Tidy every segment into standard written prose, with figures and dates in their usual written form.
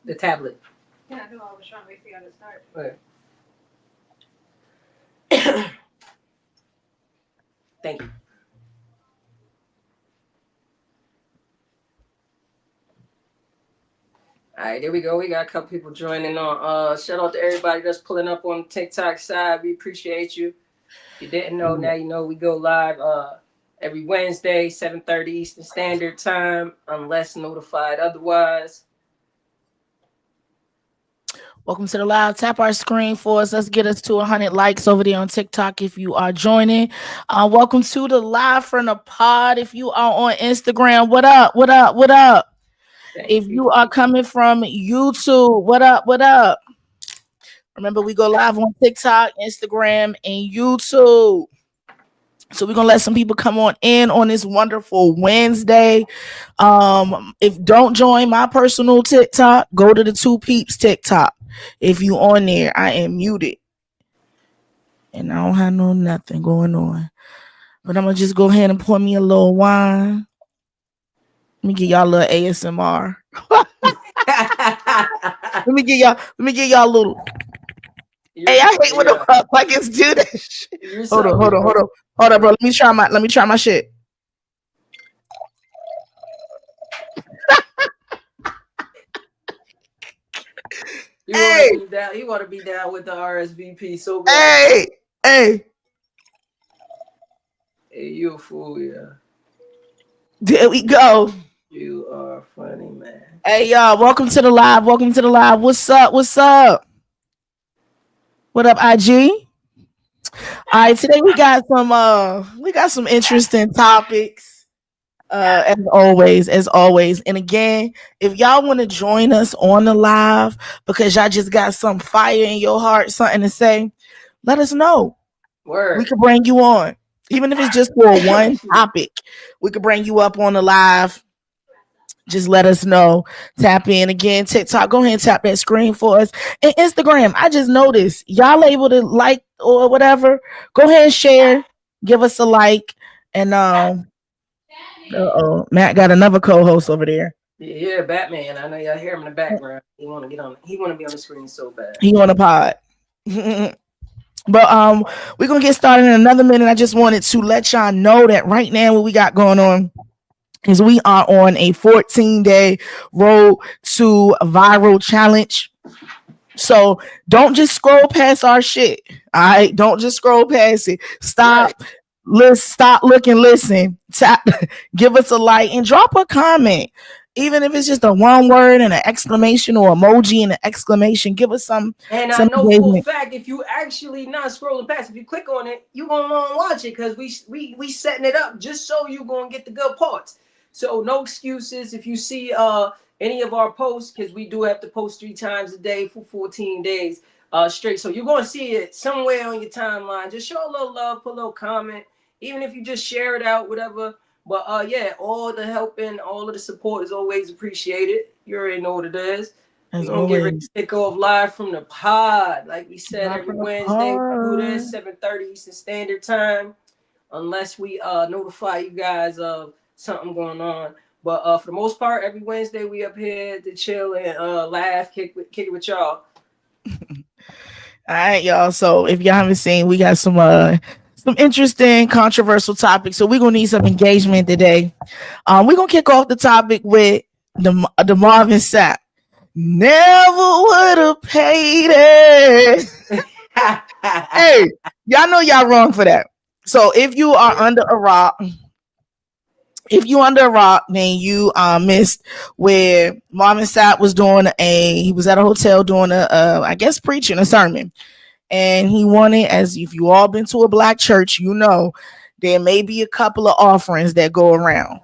The tablet. Yeah, I knew I was trying to wait for y'all to start. Right. Thank you. All right, there we go. We got a couple people joining on. Shout out to everybody that's pulling up on the TikTok side. We appreciate you. If you didn't know, now you know we go live every Wednesday, 7:30 Eastern Standard Time, unless notified otherwise. Welcome to the live. Tap our screen for us. Let's get us to 100 likes over there on TikTok if you are joining. Welcome to the live from the pod. If you are on Instagram, what up? What up? What up? If you are coming from YouTube, what up? What up? Remember, we go live on TikTok, Instagram, and YouTube. So we're gonna let some people come on in on this wonderful Wednesday. If don't join my personal TikTok, go to the Two Peeps TikTok. If you on there, I am muted. And I don't have no nothing going on. But I'm gonna just go ahead and pour me a little wine. Let me get y'all a little ASMR. let me get y'all a little. Hey, I hate when the fuck like it's do this shit. Hold on, bro. Let me try my shit. You want to be down with the RSVP so bad. Hey, you a fool, yeah. There we go. You are funny, man. Hey, y'all, welcome to the live. What's up? What up, IG? All right, today we got some interesting topics. As always. And again, if y'all want to join us on the live because y'all just got some fire in your heart, something to say, let us know. Word. We could bring you on. Even if it's just for one topic, we could bring you up on the live. Just let us know. Tap in again. TikTok, go ahead and tap that screen for us. And Instagram, I just noticed y'all able to like or whatever. Go ahead and share. Give us a like. And Matt got another co-host over there. Yeah, Batman. I know y'all hear him in the background. He want to get on. He want to be on the screen so bad. He on a pod. But we're gonna get started in another minute. I just wanted to let y'all know that right now what we got going on is we are on a 14-day road to viral challenge. So don't just scroll past our shit. All right, don't just scroll past it. Stop. Right. Stop, look, and listen. Tap, give us a like and drop a comment. Even if it's just a one word and an exclamation or emoji and an exclamation, give us some. And I know for a fact, if you actually not scrolling past, if you click on it, you gonna want to watch it because we setting it up just so you gonna get the good parts. So no excuses. If you see any of our posts, because we do have to post 3 times a day for 14 days straight. So you're gonna see it somewhere on your timeline. Just show a little love, put a little comment, even if you just share it out, whatever. But yeah, all the help and all of the support is always appreciated. You already know what it is. We're gonna get ready to kick off live from the pod. Like we said, every Wednesday we do this, 7:30 Eastern Standard Time. Unless we notify you guys of something going on. But for the most part, every Wednesday we up here to chill and laugh, kick it with y'all. All right, y'all. So if y'all haven't seen, we got some interesting, controversial topics. So we're gonna need some engagement today. We're gonna kick off the topic with the Marvin Sapp. Never would have paid it. Hey, y'all know y'all wrong for that. So if you are under a rock, then you missed where Marvin Sapp was he was at a hotel doing I guess preaching a sermon. And he wanted, as if you all been to a black church, you know, there may be a couple of offerings that go around.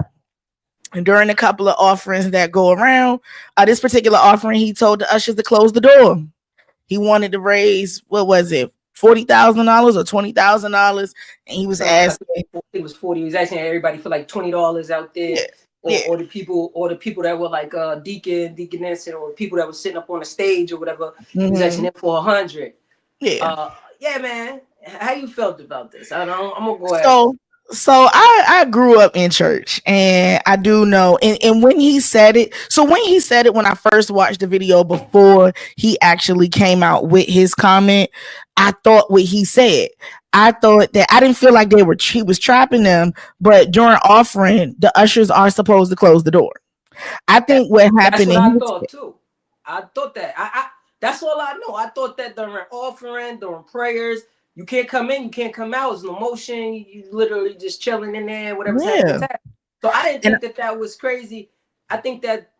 And during the couple of offerings that go around, this particular offering, he told the ushers to close the door. He wanted to raise, what was it, $40,000 or $20,000, and he was asking. It was 40. He was asking everybody for like $20 out there, or the people that were like deaconess, or people that were sitting up on the stage or whatever. Mm-hmm. He was asking them for 100. Yeah, man. How you felt about this? I'm gonna go ahead. So So I grew up in church, and I do know, and when he said it, when I first watched the video before he actually came out with his comment, I thought what he said. I thought that I didn't feel like he was trapping them, but during offering, the ushers are supposed to close the door. I think what That's happened, what and I he was, thought too. I thought that. I that's all I know. I thought that during offering, during prayers, you can't come in, you can't come out. It's no motion. You literally just chilling in there. Whatever's happening is yeah, happening. So I didn't and think that that was crazy. I think that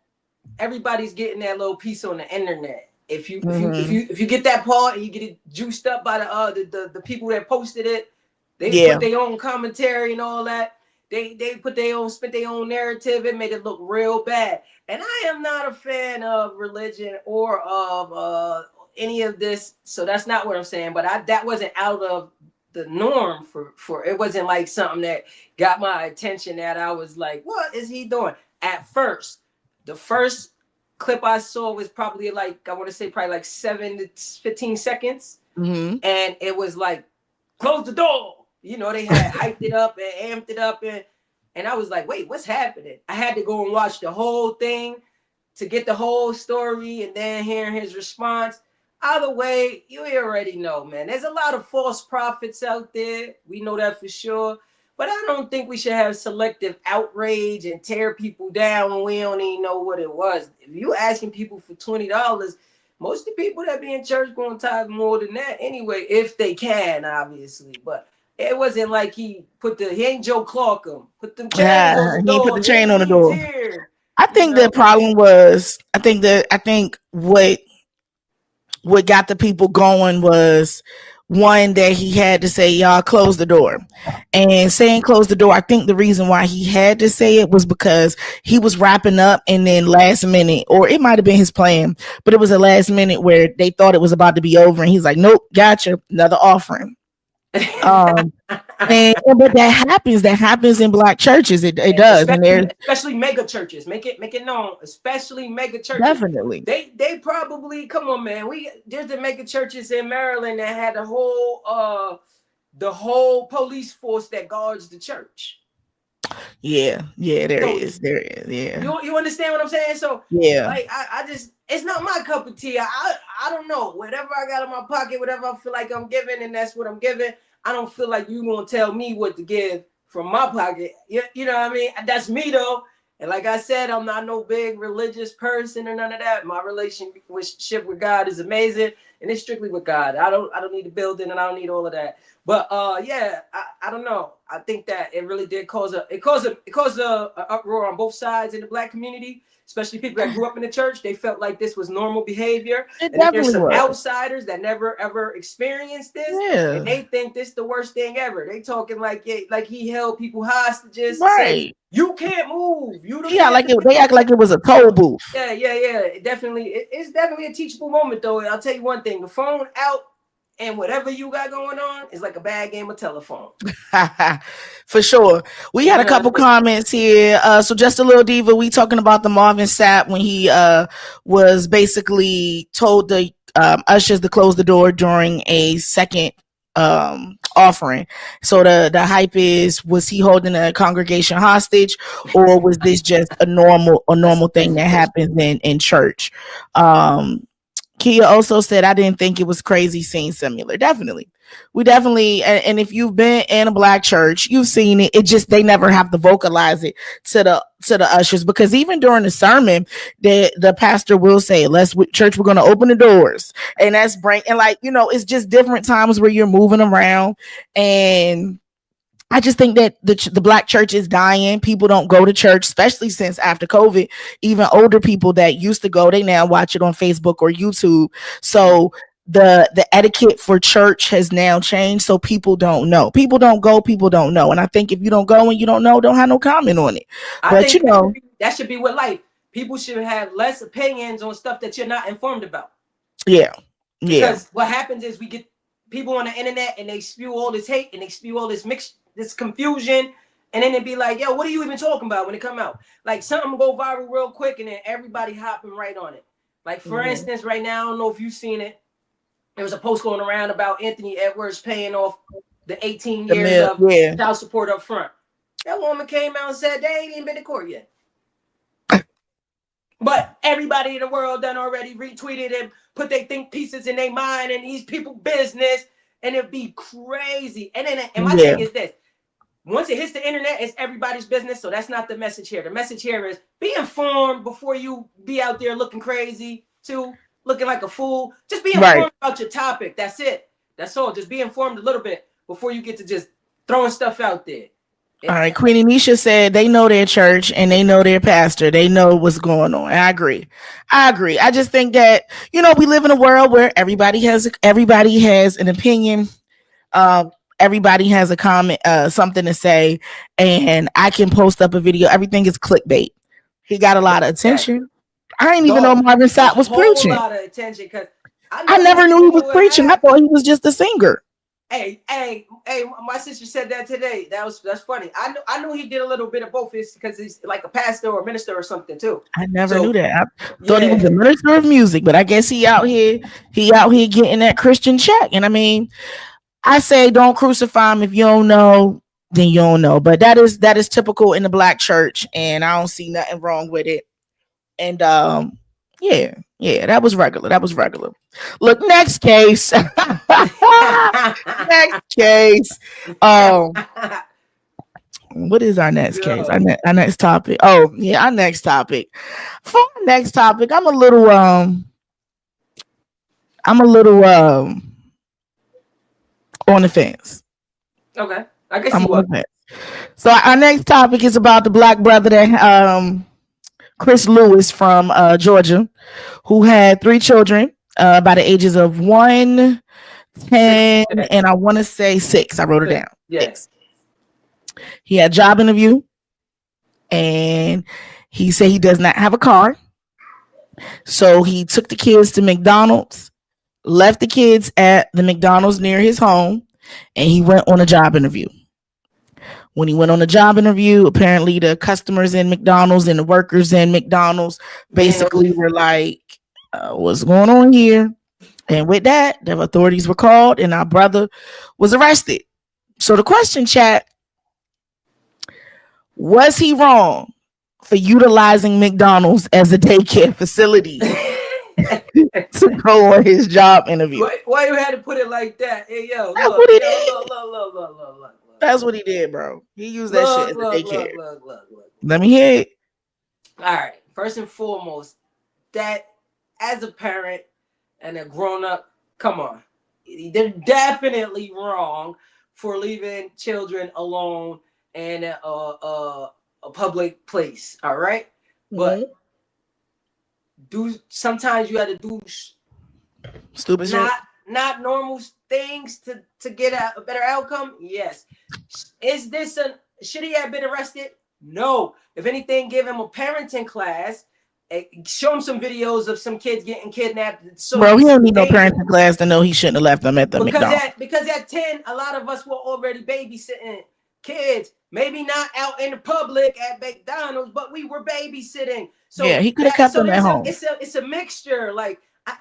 everybody's getting that little piece on the internet. If you get that part and you get it juiced up by the people that posted it, they yeah, put their own commentary and all that. They put their own spit their own narrative. It made it look real bad. And I am not a fan of religion or of any of this. So that's not what I'm saying. But that wasn't out of the norm for it wasn't like something that got my attention that I was like, what is he doing? At first, the first clip I saw was probably like I want to say probably like 7 to 15 seconds, mm-hmm. and it was like close the door. You know, they had hyped it up and amped it up, and I was like, wait, what's happening? I had to go and watch the whole thing to get the whole story, and then hearing his response. Either way, you already know, man. There's a lot of false prophets out there. We know that for sure. But I don't think we should have selective outrage and tear people down when we don't even know what it was. If you asking people for $20, most of the people that be in church going to tithe more than that anyway, if they can, obviously. But it wasn't like he ain't Joe Clarkham. Put them chains on Yeah, the he put the door. chain on the He's door. here. I You think the know. problem was, I think what got the people going was one that he had to say, y'all close the door. And saying close the door, I think the reason why he had to say it was because he was wrapping up, and then last minute, or it might have been his plan, but it was a last minute where they thought it was about to be over, and he's like, nope, gotcha, another offering. Um, but that happens in black churches. It does, and there's especially mega churches. Make it known. Especially mega churches. definitely. They probably come on, man. There's the mega churches in Maryland that had the whole police force that guards the church. Yeah, So there is, yeah, you understand what I'm saying? So yeah. like I just it's not my cup of tea. I don't know. Whatever I got in my pocket, whatever I feel like I'm giving, and that's what I'm giving. I don't feel like you gonna tell me what to give from my pocket. You know what I mean? That's me though. And like I said, I'm not no big religious person or none of that. My relationship with God is amazing, and it's strictly with God. I don't need a building, and I don't need all of that. But yeah, I don't know. I think that it really did cause a uproar on both sides in the black community, especially people that grew up in the church. They felt like this was normal behavior, It and then there's definitely some was. outsiders that never ever experienced this, and Yeah, they think this the worst thing ever. They talking like he held people hostages, said right. you can't move, you Yeah, can't. they act like it was a toll booth. Yeah. It's definitely a teachable moment though. And I'll tell you one thing: the phone out and whatever you got going on is like a bad game of telephone. For sure. We had a couple comments here. So just a little diva, we talking about the Marvin Sapp when he was basically told the ushers to close the door during a second offering. So the hype is, was he holding the congregation hostage, or was this just a normal thing that happens in church? Kia also said, I didn't think it was crazy seeing similar. Definitely. We definitely, and if you've been in a black church, you've seen it. It just, they never have to vocalize it to the ushers, because even during the sermon, the pastor will say, church, we're going to open the doors. And that's and like, it's just different times where you're moving around. And I just think that the black church is dying. People don't go to church, especially since after COVID. Even older people that used to go, they now watch it on Facebook or YouTube. So the etiquette for church has now changed. So people don't know. People don't go. People don't know. And I think if you don't go and you don't know, don't have no comment on it. I But think that should be with life. People should have less opinions on stuff that you're not informed about. Yeah. Because what happens is we get people on the internet and they spew all this hate and they spew all this confusion, and then they be like, yo, what are you even talking about when it come out? Like something will go viral real quick and then everybody hopping right on it. Like for instance, right now, I don't know if you've seen it. There was a post going around about Anthony Edwards paying off the 18 years of Yeah. child support up front. That woman came out and said they ain't even been to court yet. But everybody in the world done already retweeted and put they think pieces in their mind and these people business, and it'd be crazy. And then my thing is this: once it hits the internet, it's everybody's business. So that's not the message here. The message here is be informed before you be out there looking crazy, too, looking like a fool. Just be informed about your topic. That's it. That's all. Just be informed a little bit before you get to just throwing stuff out there. All right, Queenie Nisha said they know their church and they know their pastor. They know what's going on. I agree. I just think that, we live in a world where everybody has an opinion. Everybody has a comment, something to say, and I can post up a video. Everything is clickbait. He got a lot of attention. I didn't even know Marvin Sapp was preaching. A lot of attention because I never knew he was preaching. I thought he was just a singer. Hey, my sister said that today. That's funny. I knew he did a little bit of both because he's like a pastor or a minister or something too. I never knew that. I thought he was a minister of music, but I guess he out here getting that Christian check. And I mean, I say don't crucify him. If you don't know, then you don't know. But that is typical in the Black church, and I don't see nothing wrong with it. And yeah, that was regular. Look, next case. Next case. What is our next case? Our next topic. Oh, yeah, our next topic. For our next topic, I'm a little on the fence. Okay. I guess you would. So our next topic is about the black brother that Chris Lewis from Georgia, who had 3 children by the ages of 1, 10, and I want to say 6. I wrote it down. Yes. He had a job interview, and he said he does not have a car. So he took the kids to McDonald's, left the kids at the McDonald's near his home, and he went on a job interview. When he went on a job interview, apparently the customers in McDonald's and the workers in McDonald's basically were like, what's going on here? And with that, the authorities were called and our brother was arrested. So the question, chat, was he wrong for utilizing McDonald's as a daycare facility to go on his job interview? Why you had to put it like that? Hey, yo, that's look, what he did. That's what he did, bro. He used that shit as a daycare. Look. Let me hear it. All right. First and foremost, that as a parent and a grown-up, come on. They're definitely wrong for leaving children alone in a public place. All right? But sometimes you have to do stupid shit. Not normal things to get a better outcome. Yes. Should he have been arrested? No. If anything, give him a parenting class. Show him some videos of some kids getting kidnapped. So bro, he don't need no parenting class to know he shouldn't have left them at the McDonald's. Because at 10, a lot of us were already babysitting kids. Maybe not out in the public at McDonald's, but we were babysitting. So yeah, he could have kept them at home. It's a mixture. Like, I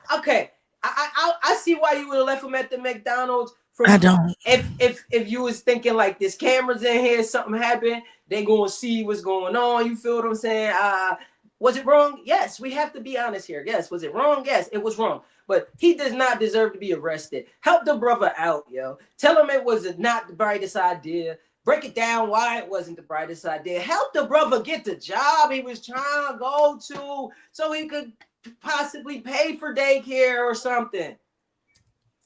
see why you would have left him at the McDonald's. I don't. If you was thinking like there's cameras in here, something happened, they gonna see what's going on. You feel what I'm saying? Was it wrong? Yes, we have to be honest here. Yes, was it wrong? Yes, it was wrong. But he does not deserve to be arrested. Help the brother out, yo. Tell him it was not the brightest idea. Break it down why it wasn't the brightest idea. Help the brother get the job he was trying to go to so he could possibly pay for daycare or something.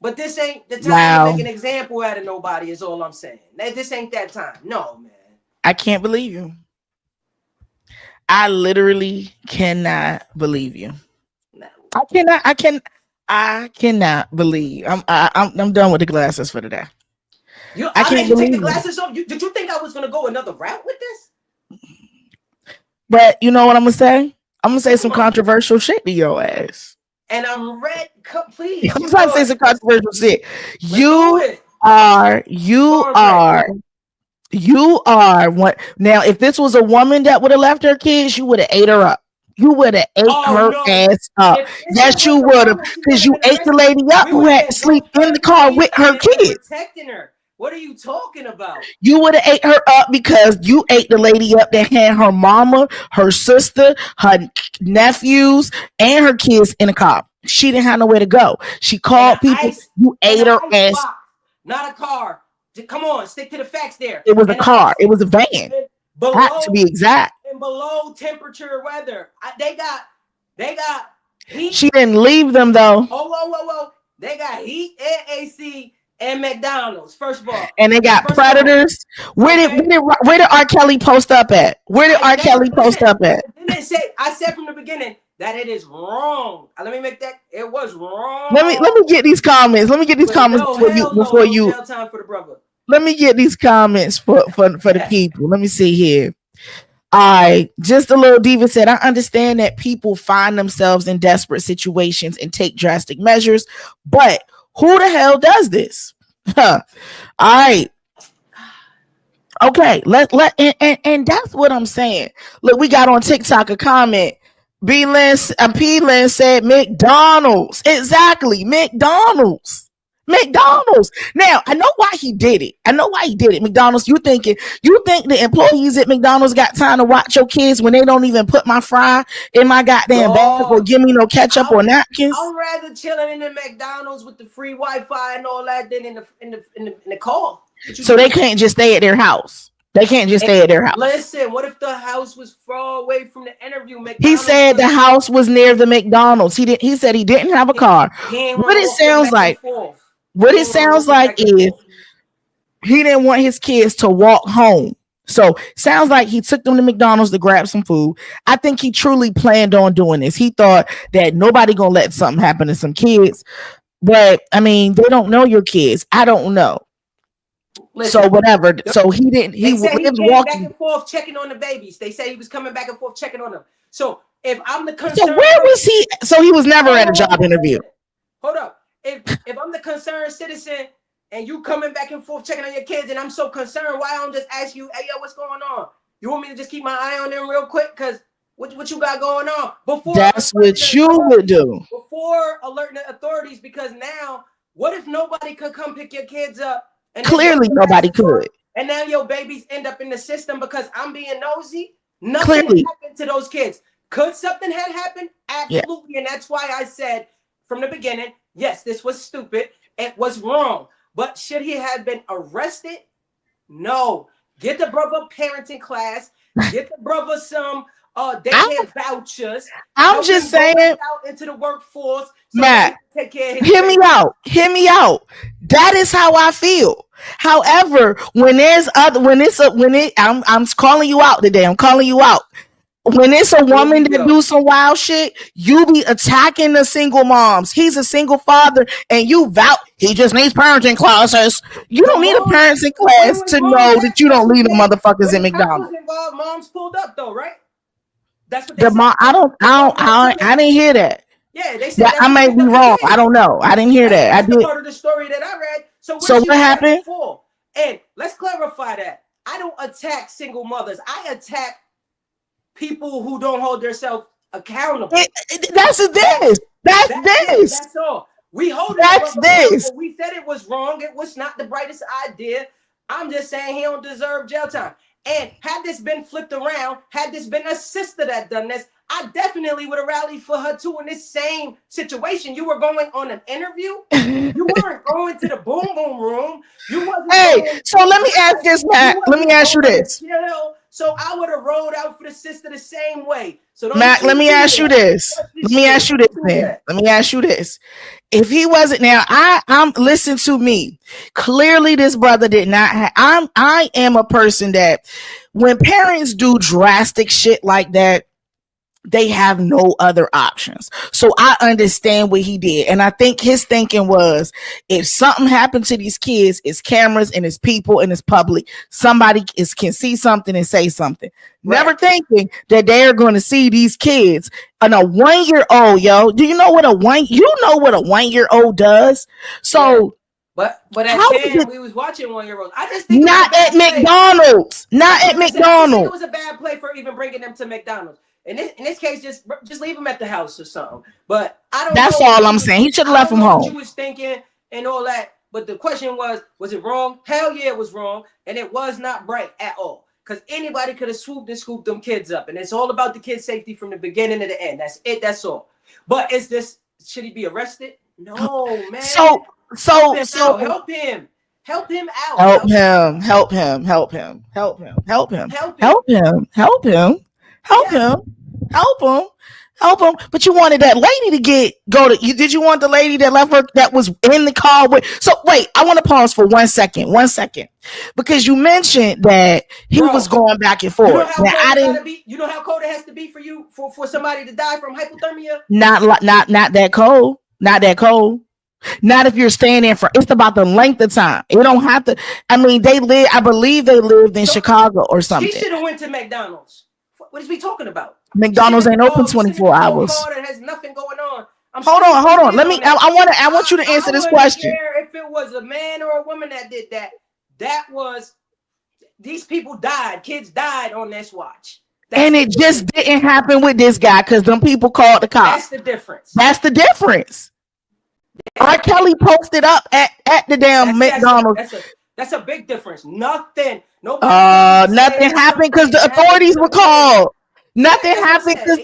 But this ain't the time to make an example out of nobody is all I'm saying. This ain't that time. No, man. I can't believe you. I literally cannot believe you. No. I cannot believe. I'm done with the glasses for today. I can't take the glasses off. Did you think I was gonna go another route with this? But you know what I'm gonna say? I'm gonna say some controversial shit to your ass. And I'm ready. Please. I'm trying to say some controversial shit. You are what? Now, if this was a woman that would have left her kids, you would have ate her up. You would have ate her ass up. Yes, you would have, because you ate the lady up who had to sleep in the car with her kids. Protecting her. What are you talking about? You would have ate her up because you ate the lady up that had her mama, her sister, her nephews, and her kids in a car. She didn't have nowhere to go. She called people. You ate her ass. Box, not a car. Come on, stick to the facts there. It was a car. It was a van. Below, to be exact. And below temperature weather. They got heat. She didn't leave them though. Whoa. They got heat and AC and McDonald's, first of all. And they got predators. Where did R. Kelly post up at? Where did R. Kelly post up at? I said from the beginning that it is wrong. Let me make that. It was wrong. Let me get these comments. Let me get these comments before you. Jail time for the brother. Let me get these comments for the people. Let me see here. All right, just a little diva said, I understand that people find themselves in desperate situations and take drastic measures, but who the hell does this? All right. Okay, and that's what I'm saying. Look, we got on TikTok a comment. P-Lin said McDonald's. Exactly, McDonald's. Now, I know why he did it. McDonald's, you think the employees at McDonald's got time to watch your kids when they don't even put my fry in my goddamn bag or give me no ketchup or napkins? I'd rather chilling in the McDonald's with the free Wi-Fi and all that than in the car. So they can't just stay at their house. Listen, what if the house was far away from the interview? He said the house was near the McDonald's. He said he didn't have a car. What it sounds like is he didn't want his kids to walk home. So sounds like he took them to McDonald's to grab some food. I think he truly planned on doing this. He thought that nobody gonna let something happen to some kids. But I mean, they don't know your kids. I don't know. Listen, so whatever. So he didn't. He was walking back and forth checking on the babies. They said he was coming back and forth checking on them. So if I'm the concerned, so where was he? So he was never at a job interview. Hold up. If I'm the concerned citizen and you coming back and forth checking on your kids, and I'm so concerned, why don't just ask you, hey yo, what's going on? You want me to just keep my eye on them real quick? Cause what you got going on? That's what you would do. Before alerting the authorities, because now what if nobody could come pick your kids up? And clearly nobody could. And now your babies end up in the system because I'm being nosy. Nothing happened to those kids. Could something have happened? Absolutely. Yeah. And that's why I said from the beginning, yes, this was stupid. It was wrong. But should he have been arrested? No. Get the brother parenting class. Get the brother some daycare vouchers. I'm just saying out into the workforce. So Matt, take care of hear me out. That is how I feel. However, I'm calling you out today. I'm calling you out. When it's a woman that do some wild shit, you be attacking the single moms. He's a single father, and he just needs parenting classes. You don't need a parenting class to know that you don't leave the motherfuckers in McDonald's. Moms pulled up though, right? That's what they said. I didn't hear that. Yeah, they said I might be wrong. I don't know. I didn't hear that. I did. Part of the story that I read. So what happened? And let's clarify that. I don't attack single mothers. I attack people who don't hold themselves accountable. That's this. That's all. We hold this. We said it was wrong. It was not the brightest idea. I'm just saying he don't deserve jail time. And had this been flipped around, had this been a sister that done this, I definitely would have rallied for her too in this same situation. You were going on an interview. You weren't going to the boom boom room. You wasn't. Hey, so let me ask this, Matt. Let me ask you this. So I would have rolled out for the sister the same way. So Matt, let me ask you this. Let me ask you this. If he wasn't now, I'm listen to me. Clearly, this brother did not have. I am a person that when parents do drastic shit like that, they have no other options. So I understand what he did. And I think his thinking was, if something happened to these kids, it's cameras and it's people and it's public. Somebody can see something and say something. Right. Never thinking that they're going to see these kids and a 1-year-old, yo. Do you know what a 1-year-old does? So But at 10, we was watching 1-year-olds. I just think not at McDonald's. Not at McDonald's. It was a bad play for even bringing them to McDonald's. In this case, just leave him at the house or something. But I don't. That's all I'm saying. He should have left him home. What you was thinking and all that. But the question was it wrong? Hell yeah, it was wrong. And it was not right at all. Because anybody could have swooped and scooped them kids up. And it's all about the kid's safety from the beginning to the end. That's it. That's all. But should he be arrested? No, man. So help him. Help him out. Help him. Help him. Help him. Help him. Help him. Help him. Help him. Help him. Help him. Help him. But you wanted that lady to go to you. Did you want the lady that left her that was in the car with? So wait, I want to pause for 1 second. 1 second. Because you mentioned that he was going back and forth. You know how cold it has to be for you for somebody to die from hypothermia? Not that cold. Not that cold. Not if you're staying there for. It's about the length of time. You don't have to. I mean, I believe they lived in Chicago or something. He should have went to McDonald's. What is we talking about? McDonald's ain't open 24 hours. That has nothing going on. Hold on. I want you to answer this question. If it was a man or a woman that did that, these people died. Kids died on this watch. And it just didn't happen with this guy because them people called the cops. That's the difference. R. Kelly posted up at the damn McDonald's. That's a big difference. Nothing happened because the authorities were called. Nothing happened because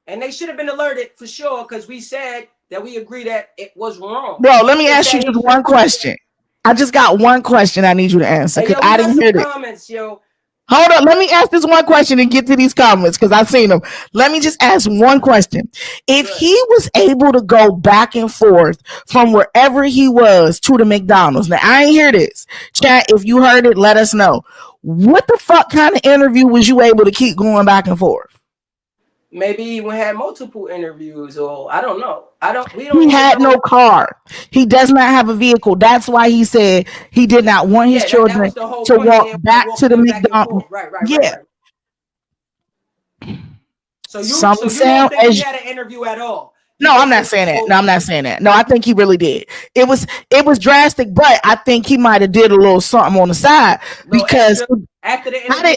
they should have been alerted for sure because we said that we agree that it was wrong. Bro, let me ask you just one question. I just got one question I need you to answer because I didn't hear it. Comments, yo. Hold on, let me ask this one question and get to these comments because I've seen them. Let me just ask one question. If he was able to go back and forth from wherever he was to the McDonald's, now I ain't hear this. Chat, if you heard it, let us know. What the fuck kind of interview was you able to keep going back and forth? Maybe he had multiple interviews, or I don't know. He had no car. He does not have a vehicle. That's why he said he did not want his children to walk back to the McDonald's. Right. Yeah. So you don't think he had an interview at all? No, I'm not saying that. No, I think he really did. It was drastic, but I think he might have did a little something on the side because after the interview,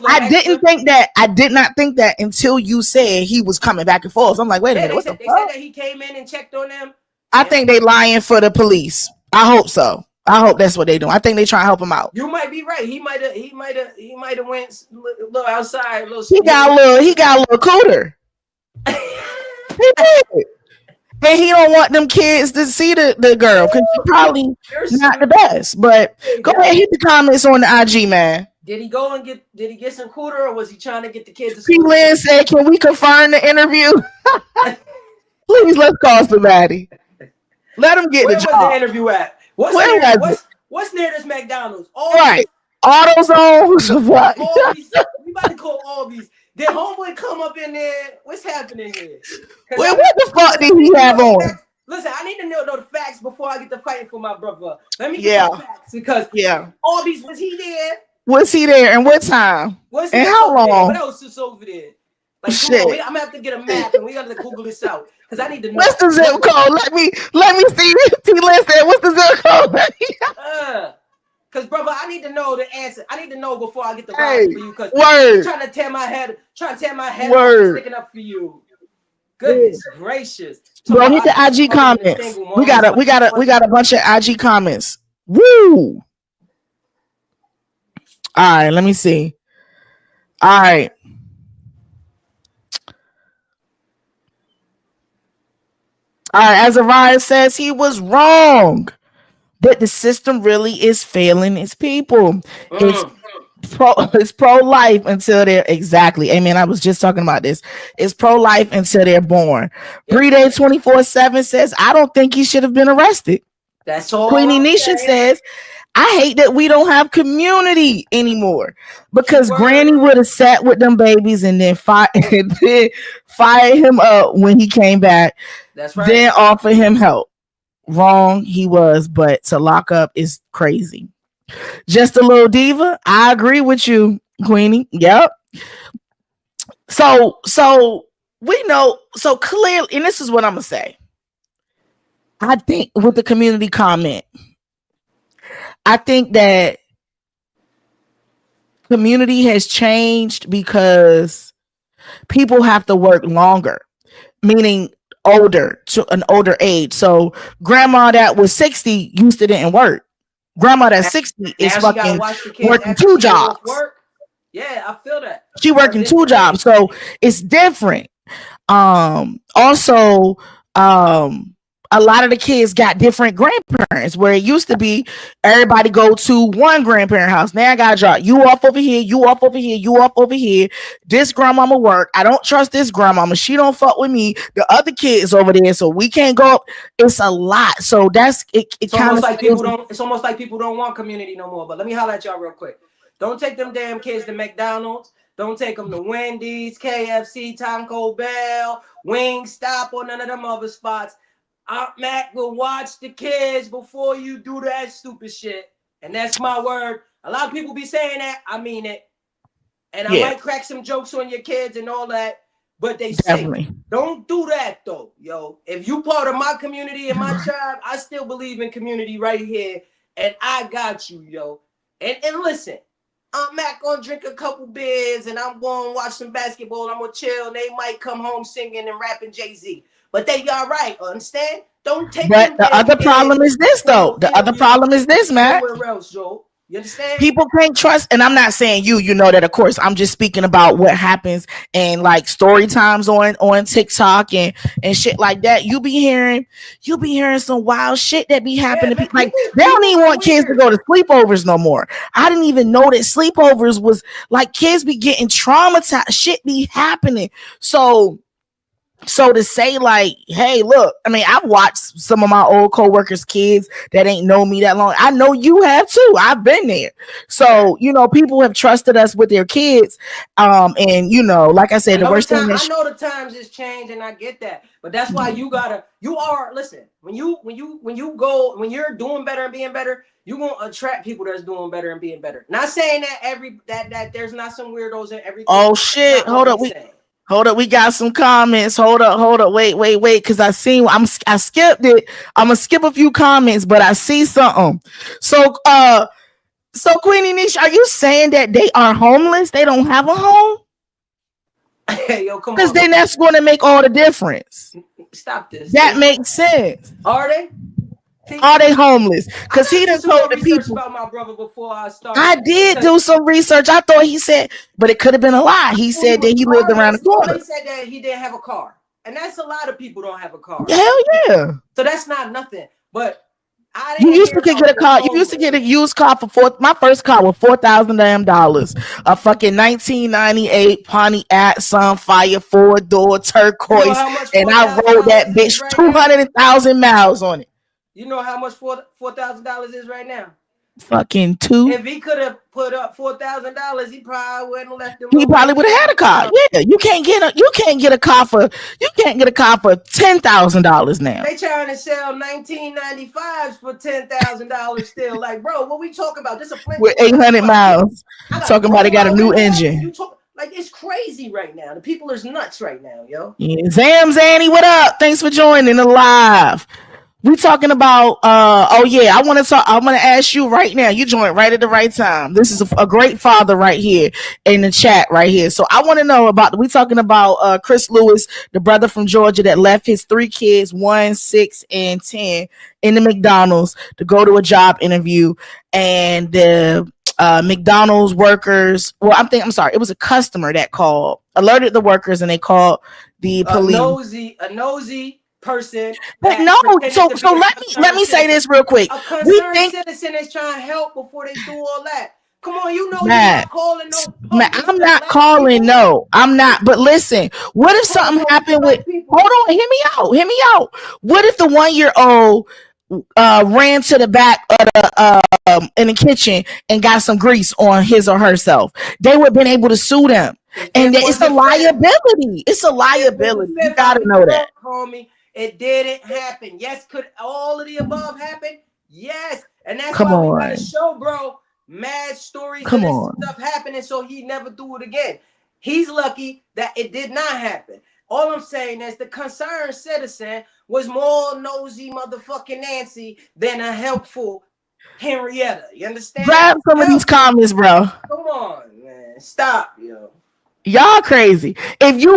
I did not think that until you said he was coming back and forth. I'm like, wait a minute, they said that he came in and checked on them. I think they lying for the police. I hope so. I hope that's what they do. I think they try to help him out. You might be right. He might have went a little outside. He got a little cooler. He did. And he don't want them kids to see the girl because she probably not the best. But go ahead, hit the comments on the IG, man. Did he go and get some cooler, or was he trying to get the kids to school? Lynn said, "Can we confirm the interview?" Please, let's call somebody. Let him get the job. Where's the interview at? What's near this McDonald's? Right, AutoZone. What? We about to call Albies. Did homeboy come up in there? What's happening here? Well, what the fuck did he have on? Listen, I need to know the facts before I get to fighting for my brother. Let me get the facts because Albies, was he there? Was he there and what time? And how long? What else is over there? Like, shit. I'm gonna have to get a map and we gotta Google this out because I need to know. What's the zip code? Let me see. Listen, what's the zip code? Because, brother, I need to know the answer. I need to know before I get the right for you. Because you're trying to tear my head up, sticking up for you. Goodness gracious. Bro, hit the IG comments. We got a bunch of IG comments. Woo! All right, let me see. All right. Azariah says he was wrong. But the system really is failing its people. It's pro-life until they're exactly. Amen. I was just talking about this. It's pro-life until they're born. Breeday 24/7 says, I don't think he should have been arrested. That's all. Queenie Nisha says, I hate that we don't have community anymore because Granny would have sat with them babies and then fired him up when he came back. That's right. Then offer him help. Wrong he was, but to lock up is crazy. Just a little diva. I agree with you, Queenie. Yep. So we know, so clearly, and this is what I'm gonna say. I think with the community comment, I think that community has changed because people have to work longer, meaning older to an older age. So grandma that was 60 used to didn't work. Grandma that's 60 is Now she gotta fucking watch the kids working after two she get off jobs. work. Yeah, I feel that. She working two jobs. So it's different. Also, a lot of the kids got different grandparents where it used to be everybody go to one grandparent house. Now I gotta drop you off over here, you off over here, you off over here. This grandmama work. I don't trust this grandmama. She don't fuck with me. The other kids over there, so we can't go up. It's a lot. So that's it. It's almost like people don't. It's almost like people don't want community no more. But let me holler at y'all real quick. Don't take them damn kids to McDonald's. Don't take them to Wendy's, KFC, Taco Bell, Wingstop, or none of them other spots. Aunt Mac will watch the kids before you do that stupid shit. And that's my word. A lot of people be saying that. I mean it. And I might crack some jokes on your kids and all that. But they say, don't do that though, yo. If you part of my community and my tribe, I still believe in community right here. And I got you, yo. And listen. I'm Mac gonna drink a couple beers and I'm gonna watch some basketball. I'm gonna chill. They might come home singing and rapping Jay-Z, but they all right. Understand? Don't take. But the other problem is this, though. The other problem is this, man. Nowhere else, Joe. You understand? People can't trust, and I'm not saying you know that, of course. I'm just speaking about what happens and like story times on TikTok and shit like that. You be hearing some wild shit that be happening. Yeah, like they don't even want kids to go to sleepovers no more. I didn't even know that sleepovers was like kids be getting traumatized. Shit be happening. So to say like, hey, look, I mean, I've watched some of my old coworkers' kids that ain't know me that long. I know you have too. I've been there. So, you know, people have trusted us with their kids. And you know, like I said, the worst thing I know the times has changed and I get that. But that's why listen, when you're doing better and being better, you're gonna attract people that's doing better and being better. Not saying that that there's not some weirdos in everything. Oh shit, hold up. Hold up, we got some comments. Hold up. Wait. Because I skipped it. I'm gonna skip a few comments, but I see something. So Queenie Niche, are you saying that they are homeless? They don't have a home? Hey, yo, come on. Because then that's going to make all the difference. Stop this. That makes sense. Are they? Are they homeless? Because he done told the people about my brother before I started. I did do some research. I thought he said, but it could have been a lie. He said that he lived around the corner. They said that he didn't have a car, and that's a lot of people don't have a car. Hell yeah! So that's not nothing. But you used to get a car. You used to get a used car for my first car was $4,000. A fucking 1998 Pontiac Sunfire 4-door turquoise, and I rode that bitch 200,000 miles on it. You know how much $4,000 is right now? Fucking $2. If he could have put up $4,000, he probably wouldn't left them. He probably would have had a car. Yeah, you can't get a car for $10,000 now. They trying to sell 1995s for $10,000 still. Like, bro, what we talking about? This a Flint with 800 miles. Talking about it got a new engine. Like, it's crazy right now. The people is nuts right now, yo. Yeah. Zanny, what up? Thanks for joining the live. We talking about I want to ask you right now. You joined right at the right time. This is a great father right here in the chat right here. So I want to know we talking about Chris Lewis, the brother from Georgia that left his 3 kids, 1, 6, and 10 in the McDonald's to go to a job interview, and the McDonald's workers. Well, it was a customer that alerted the workers, and they called the police. A nosy person. But no, so let me say this real quick. A concerned citizen is trying to help before they do all that. Come on, you know you're not calling no. I'm not calling no. I'm not. But listen, what if something happened with? Hold on, hear me out. What if the 1-year-old ran to the back of the in the kitchen and got some grease on his or herself? They would have been able to sue them, and it's a liability. It's a liability. You gotta know that, homie. It didn't happen. Yes, could all of the above happen? Yes, and that's why we gotta show, bro. Mad stories of stuff happening, so he never do it again. He's lucky that it did not happen. All I'm saying is the concerned citizen was more nosy motherfucking Nancy than a helpful Henrietta. You understand? Grab some of these comments, bro. Come on, man. Stop, yo. Y'all crazy. If you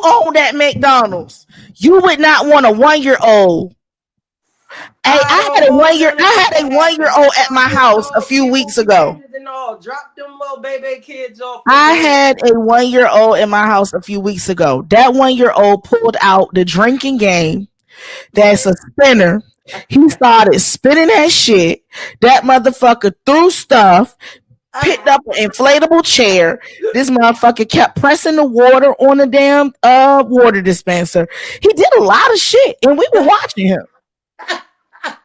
own that McDonald's, you would not want a 1-year-old. Hey, I don't want none of I this to had a one year happen. old at my house a few Get weeks ago. and all. Drop them little baby kids off. I had a 1-year old in my house a few weeks ago. That 1-year old pulled out the drinking game. That's a spinner. He started spinning that shit. That motherfucker threw stuff, picked up an inflatable chair. This motherfucker kept pressing the water on the damn water dispenser. He did a lot of shit, and we were watching him.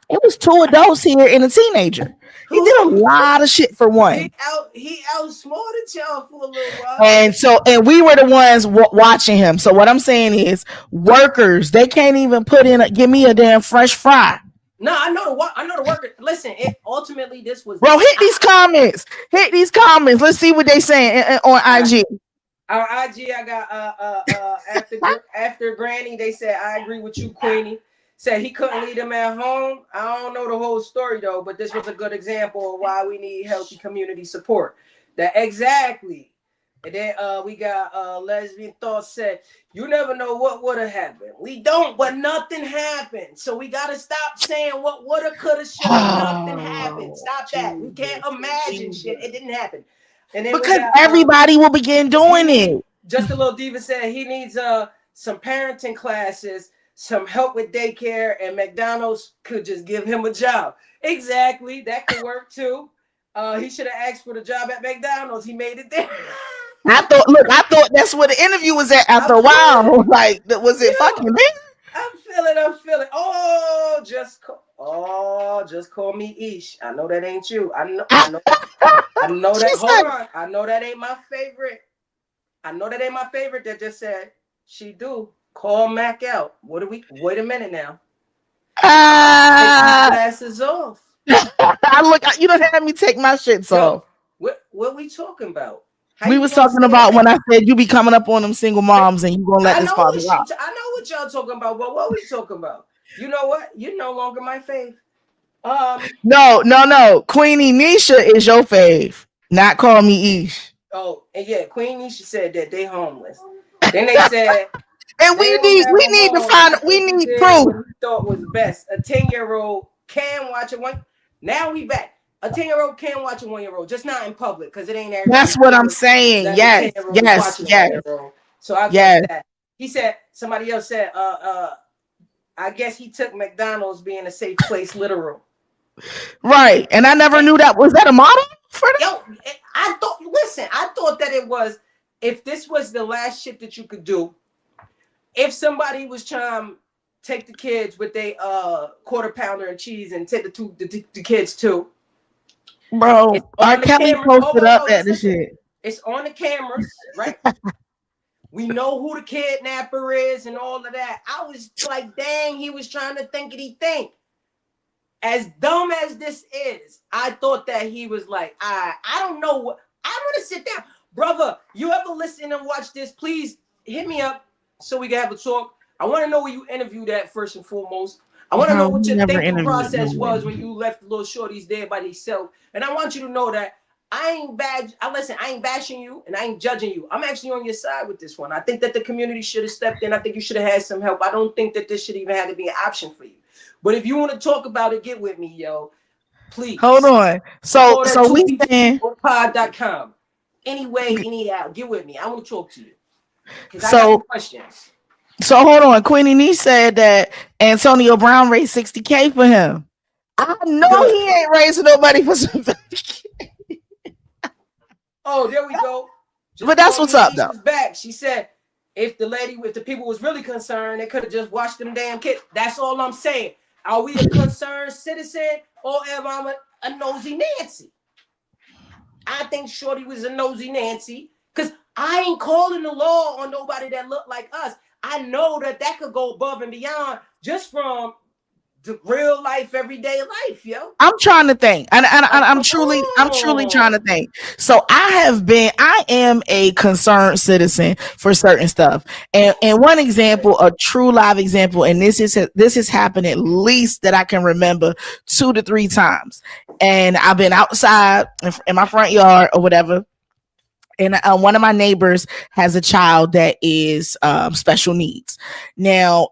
It was 2 adults here and a teenager. He did a lot of shit for one. He outsmarted y'all for a little while. And we were the ones watching him. So what I'm saying is, workers, they can't even give me a damn fresh fry. No, I know the worker. Listen, ultimately this was. Bro, hit these comments. Let's see what they saying on IG. Our IG, I got after Granny, they said I agree with you, Queenie. Said he couldn't leave them at home. I don't know the whole story though, but this was a good example of why we need healthy community support. That exactly. And then we got Lesbian Thoughts said, you never know what would have happened. We don't, but nothing happened. So we gotta stop saying what woulda, coulda, shoulda. Nothing happened. Stop that. We can't imagine shit. It didn't happen. And then because everybody will begin doing it. Just a little diva said he needs some parenting classes, some help with daycare, and McDonald's could just give him a job. Exactly, that could work too. He should have asked for the job at McDonald's. He made it there. I thought that's where the interview was at after a while. Like, was it fucking me? I'm feeling. Just call me Ish. I know that ain't you. I know that. Hold on. I know that ain't my favorite. That just said she do. Call Mac out. Wait a minute now. Take these glasses off. You don't have me take my shit off. What we talking about? We was talking about when I said you be coming up on them single moms and you gonna let this father out. I know what y'all talking about, but what we talking about? You know what? You're no longer my fave. No. Queenie Nisha is your fave. Not call me Ish. Oh, and yeah, Queen Nisha said that they homeless. Then they said, and we need proof. He thought was best. A 10-year-old can watch it one. Now we back. A 10-year-old can watch a 1-year-old, just not in public, because it ain't everybody. That's what I'm saying. Yes. So I guess that. He said, somebody else said, I guess he took McDonald's being a safe place literal. Right. And I never knew that. Was that a model for them? Yo, I thought that it was, if this was the last shit that you could do, if somebody was trying to take the kids with their quarter pounder and cheese and take the kids too. Bro, R. Kelly posted up at the shit. It's on the cameras, right? We know who the kidnapper is and all of that. I was like, dang, he was trying to think what he think. As dumb as this is, I thought that he was like, I don't know what. I want to sit down. Brother, you ever listen and watch this? Please hit me up so we can have a talk. I want to know where you interviewed at first and foremost. I want to know what your thinking process was when you left the little shorties there by themselves. And I want you to know that I ain't bashing you and I ain't judging you. I'm actually on your side with this one. I think that the community should have stepped in. I think you should have had some help. I don't think that this should even have to be an option for you. But if you want to talk about it, get with me, yo. Please. Hold on. So we saying pod.com. Anyway, anyhow, get with me. I want to talk to you. Because I got some questions. So hold on. Queenie Nee said that Antonio Brown raised $60K for him. I know he ain't raising nobody for some. Oh, there we go. But that's what's up, though. Back. She said, if the people was really concerned, they could have just watched them damn kids. That's all I'm saying. Are we a concerned citizen or am I a nosy Nancy? I think Shorty was a nosy Nancy because I ain't calling the law on nobody that look like us. I know that could go above and beyond just from the real life, everyday life, yo. I'm trying to think, and I'm truly trying to think. So I am a concerned citizen for certain stuff, and one example, a true live example, and this has happened at least that I can remember 2 to 3 times, and I've been outside in my front yard or whatever. And one of my neighbors has a child that is special needs. Now,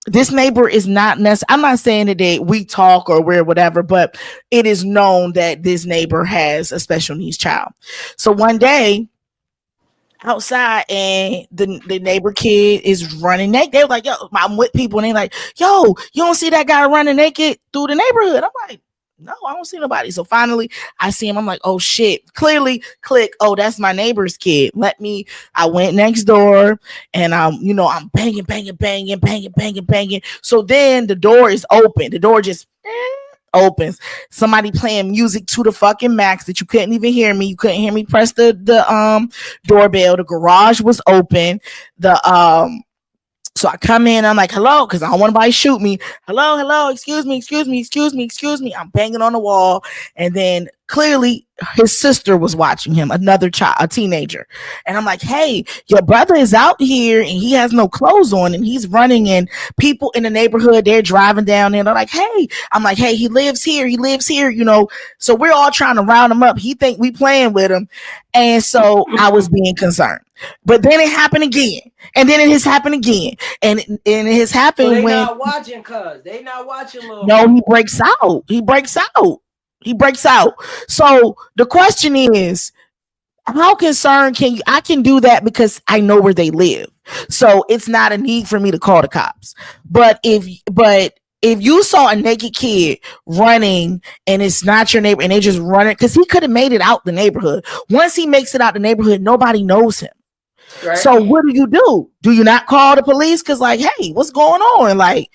this neighbor is not necessarily, I'm not saying that we talk or we're whatever, but it is known that this neighbor has a special needs child. So one day outside and the neighbor kid is running naked. They were like, yo, I'm with people and they like, yo, you don't see that guy running naked through the neighborhood? I'm like, no, I don't see nobody. So finally I see him. I'm like, oh shit. Clearly click. Oh, that's my neighbor's kid. I went next door and I'm banging. So then the door is open. The door just opens. Somebody playing music to the fucking max that you couldn't even hear me. You couldn't hear me press the doorbell. The garage was open. So I come in, I'm like, hello, because I don't want anybody to shoot me. Hello, excuse me. I'm banging on the wall. And then clearly his sister was watching him, another child, a teenager. And I'm like, hey, your brother is out here and he has no clothes on and he's running, and people in the neighborhood, they're driving down there. They're like, hey, I'm like, hey, he lives here, you know. So we're all trying to round him up. He think we playing with him. And so I was being concerned. But then it happened again. And then it has happened again. And it has happened so they when not watching, cuz they not watching. No, he breaks out. He breaks out. So the question is, how concerned can you? I can do that because I know where they live. So it's not a need for me to call the cops. But if you saw a naked kid running and it's not your neighbor and they just running, because he could have made it out the neighborhood. Once he makes it out the neighborhood, nobody knows him. Right. So what do? Do you not call the police? Because like, hey, what's going on? Like,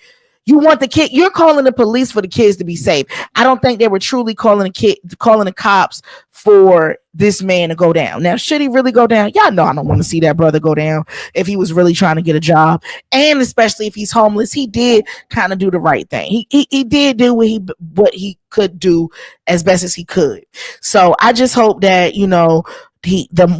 you want the kid, you're calling the police for the kids to be safe. I don't think they were truly calling the cops for this man to go down. Now, should he really go down? Y'all know I don't want to see that brother go down if he was really trying to get a job. And especially if he's homeless, he did kind of do the right thing. He did do what he could do as best as he could. So I just hope that, you know,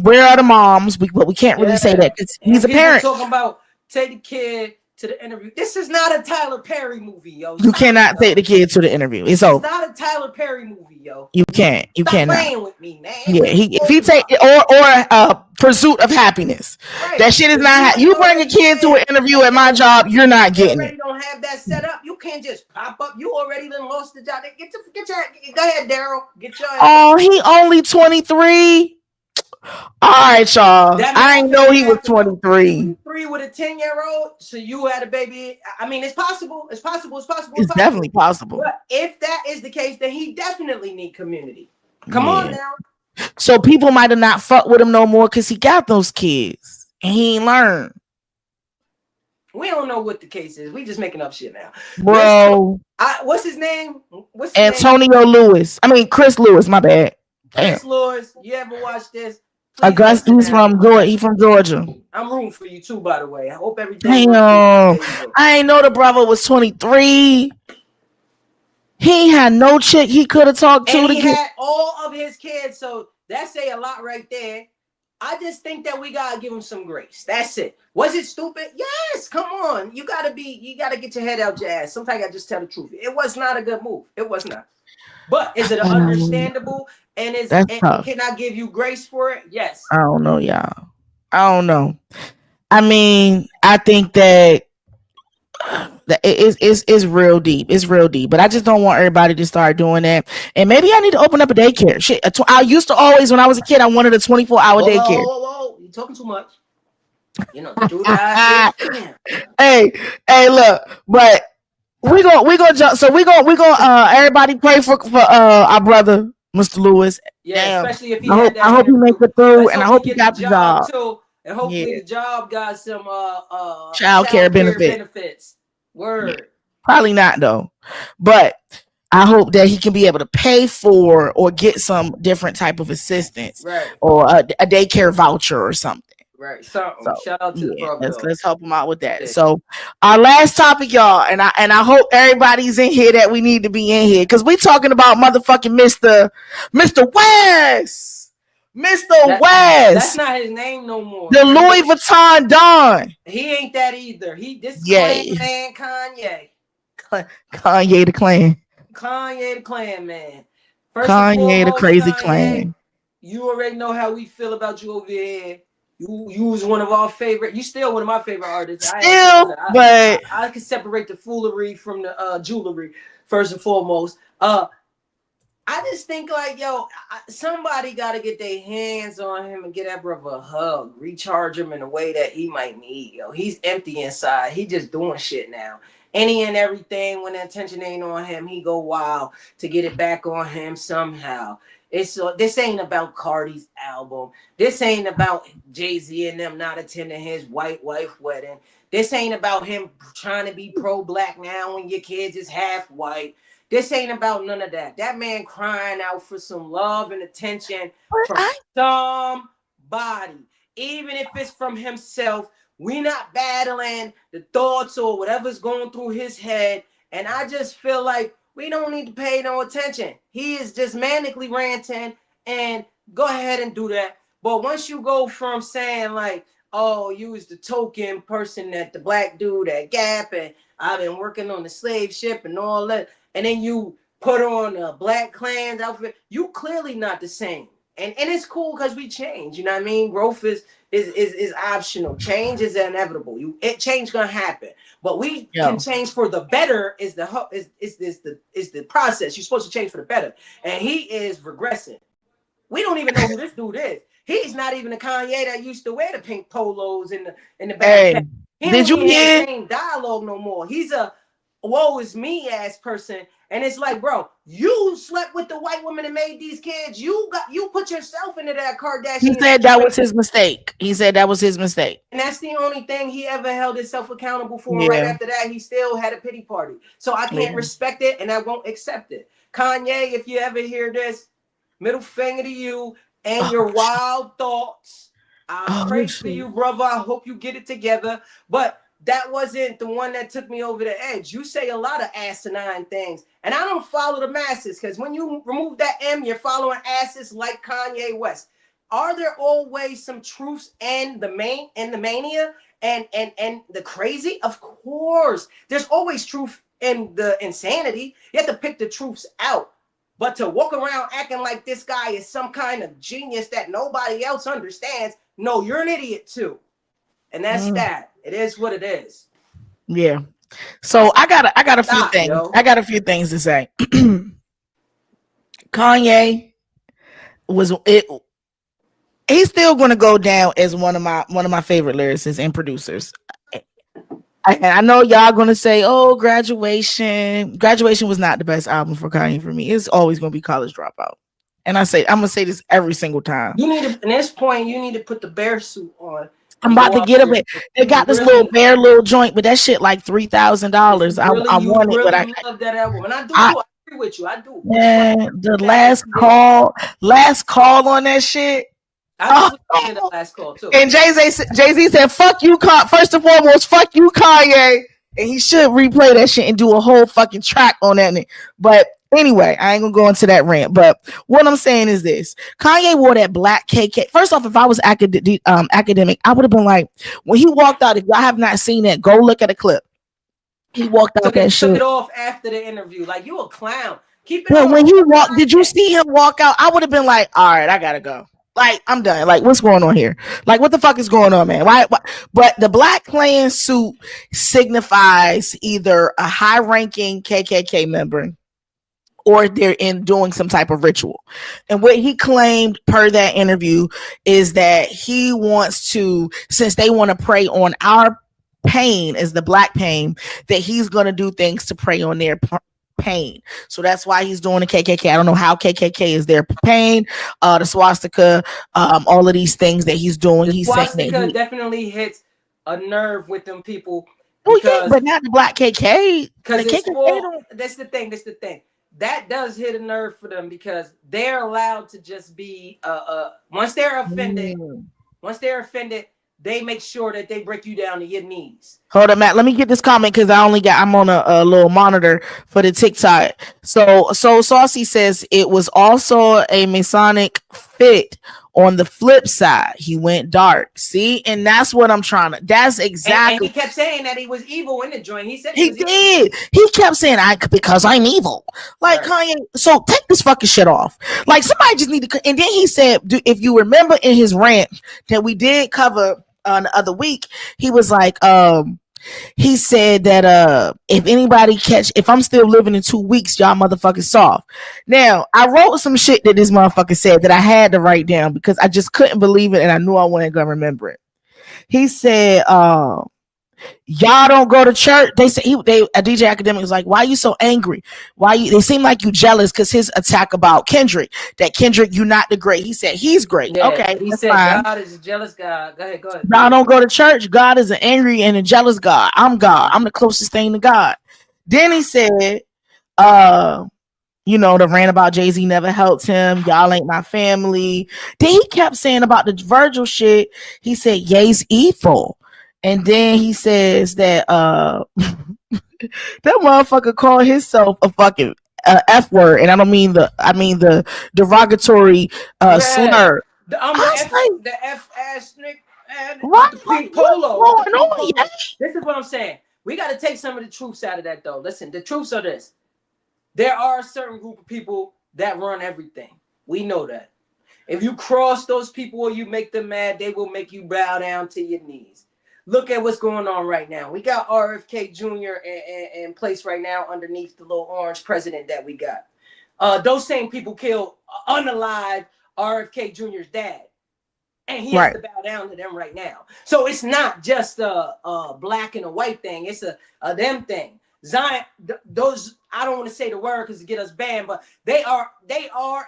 where are the moms? But we can't really say that because he's a parent. Talking about take the kid to the interview. This is not a Tyler Perry movie, yo. You cannot take the kid to the interview. It's over. It's not a Tyler Perry movie, yo. You can't. You cannot. Stop playing with me, man. Yeah, if he take or Pursuit of Happiness. Right. That shit is not. You bring a kid to an interview at my job, you're not getting it. You don't have that set up. You can't just pop up. You already done lost the job. Go ahead, Daryl. Get your. Oh, he only 23. All right, y'all. I didn't know he was 23. 23 with a 10-year-old. So you had a baby. I mean, it's possible. It's definitely possible. But if that is the case, then he definitely need community. Come on now. So people might have not fucked with him no more because he got those kids and he ain't learned. We don't know what the case is. We just making up shit now, bro. What's his name? Antonio Lewis. I mean, Chris Lewis. My bad. Chris Lewis. You ever watch this? Augusta, he's from Georgia. He's from Georgia. I'm rooting for you too, by the way. I hope everything. Damn, I ain't know the brother was 23. He had no chick he could have talked to. And he had all of his kids, so that say a lot right there. I just think that we gotta give him some grace. That's it. Was it stupid? Yes. Come on, you gotta get your head out your ass. Sometimes I just tell the truth. It was not a good move. It was not. But is it understandable? And can I give you grace for it? Yes. I don't know, y'all. I don't know. I mean, I think that it's real deep. It's real deep. But I just don't want everybody to start doing that. And maybe I need to open up a daycare. Shit, I used to always, when I was a kid, I wanted a 24-hour daycare. Whoa. You're talking too much. You know, do that. Hey, look, but we gonna jump. So we gonna everybody pray for our brother, Mr. Lewis. Yeah, especially if he I hope he makes it through, and I hope he got the job too. And hopefully the job got some child care benefits. Word. Probably not though, but I hope that he can be able to pay for or get some different type of assistance, right? Or a daycare voucher or something. Right. So shout out to the brother. Let's help him out with that. Yeah. So our last topic, y'all, and I hope everybody's in here that we need to be in here, because we talking about motherfucking Mr. West. Mr. West. That's not his name no more. The Louis Vuitton Don. He ain't that either. Klan man, Kanye. Kanye the Klan. Kanye the Klan man. Kanye the crazy Klan. you already know how we feel about you over here. You was one of our favorite. You still one of my favorite artists. Still, but I can separate the foolery from the jewelry first and foremost. I just think like, yo, somebody got to get their hands on him and get that brother a hug, recharge him in a way that he might need. Yo, he's empty inside. He just doing shit now. Any and everything, when the attention ain't on him, he go wild to get it back on him somehow. This ain't about Cardi's album. This ain't about Jay-Z and them not attending his white wife wedding. This ain't about him trying to be pro-black now when your kids is half white. This ain't about none of that. That man crying out for some love and attention from somebody, even if it's from himself. We not battling the thoughts or whatever's going through his head. And I just feel like we don't need to pay no attention. He is just manically ranting, and go ahead and do that. But once you go from saying like, oh, you was the token person that the black dude at Gap, and I've been working on the slave ship and all that, and then you put on a Black Klan's outfit, you clearly not the same. And it's cool because we change. You know what I mean? Growth is optional. Change is inevitable. Change gonna happen. But we can change for the better. Is the process. You're supposed to change for the better. And he is regressing. We don't even know who this dude is. He's not even the Kanye that used to wear the pink polos in the back. He did you hear the same dialogue no more? He's a woe is me ass person. And it's like, bro, you slept with the white woman and made these kids. You put yourself into that Kardashian. He said that was his mistake. He said that was his mistake. And that's the only thing he ever held himself accountable for. Yeah. Right after that, he still had a pity party. So I can't respect it, and I won't accept it. Kanye, if you ever hear this, middle finger to you and your wild thoughts. I pray for you, brother. I hope you get it together. But that wasn't the one that took me over the edge. You say a lot of asinine things, and I don't follow the masses, because when you remove that M, you're following asses like Kanye West. Are there always some truths in the mania and the crazy? Of course. There's always truth in the insanity. You have to pick the truths out. But to walk around acting like this guy is some kind of genius that nobody else understands, no, you're an idiot too. And that's that. It is what it is. Yeah. So I got a few things. Yo. I got a few things to say. Kanye he's still going to go down as one of my favorite lyricists and producers. And I know y'all going to say, "Oh, Graduation was not the best album for Kanye for me. It's always going to be College Dropout." And I'm going to say this every single time. You need to, at this point, you need to put the bear suit on. I'm about to get it. They got this little joint, but that shit like $3,000. I want it, but I love that album, and I agree with you. I do. Man, the last call on that shit. I was the last call too. And Jay-Z said, "Fuck you, first and foremost, fuck you, Kanye." And he should replay that shit and do a whole fucking track on that. But anyway, I ain't gonna go into that rant. But what I'm saying is this: Kanye wore that black KK. First off, if I was academic, I would have been like, when he walked out. If y'all have not seen that, go look at a clip. He walked out that shit. Took it off after the interview. Like, you a clown. Keep it. But when he walked, did you see him walk out? I would have been like, all right, I gotta go. Like, I'm done. Like, what's going on here? Like, what the fuck is going on, man? Why? But the Black Klan suit signifies either a high-ranking KKK member or they're doing some type of ritual. And what he claimed per that interview is that he wants to, since they want to prey on our pain as the black pain, that he's going to do things to prey on their pain. So that's why he's doing the KKK. I don't know how KKK is their pain, the swastika, all of these things that he's doing. The swastika definitely hits a nerve with them people. But not the black KK. Because that's the thing. That does hit a nerve for them, because they're allowed to just be once they're offended, they make sure that they break you down to your knees. Hold on, Matt. Let me get this comment, because I'm on a little monitor for the TikTok. So Saucy says it was also a Masonic fit On the flip side, he went dark. See, and that's what I'm trying to. That's exactly. And he kept saying that he was evil in the joint. He said he He was evil. did. He kept saying, "I because I'm evil." Like Right. Kanye. So take this fucking shit off. Like somebody just need to. And then he said, if you remember in his rant that we did cover on the other week, he was like, he said that if I'm still living in 2 weeks, y'all motherfuckers soft. Now I wrote some shit that this motherfucker said that I had to write down because I just couldn't believe it and I knew I wasn't gonna remember it. He said, y'all don't go to church. They say a DJ Academic was like, why are you so angry? They seem like you jealous because his attack about Kendrick, that Kendrick, you not the great. He said he's great. Yeah, Okay, he that's said fine. God is a jealous God. Go ahead. Y'all don't go to church. God is an angry and a jealous God. I'm God. I'm the closest thing to God. Then he said, the rant about Jay-Z never helped him. Y'all ain't my family. Then he kept saying about the Virgil shit. He said, Ye's evil. And then he says that that motherfucker called himself a fucking F word. And I mean the derogatory slur. The F ass Nick What? with the pink What's polo. going on? Yeah. This is what I'm saying. We got to take some of the truths out of that, though. Listen, the truths are this. There are a certain group of people that run everything. We know that. If you cross those people or you make them mad, they will make you bow down to your knees. Look at what's going on right now. We got RFK Jr. in place right now underneath the little orange president that we got. Those same people killed unalive RFK Jr.'s dad. And he has to bow down to them right now. So it's not just a black and a white thing. It's a them thing. Zion, those, I don't want to say the word because it get us banned, but they are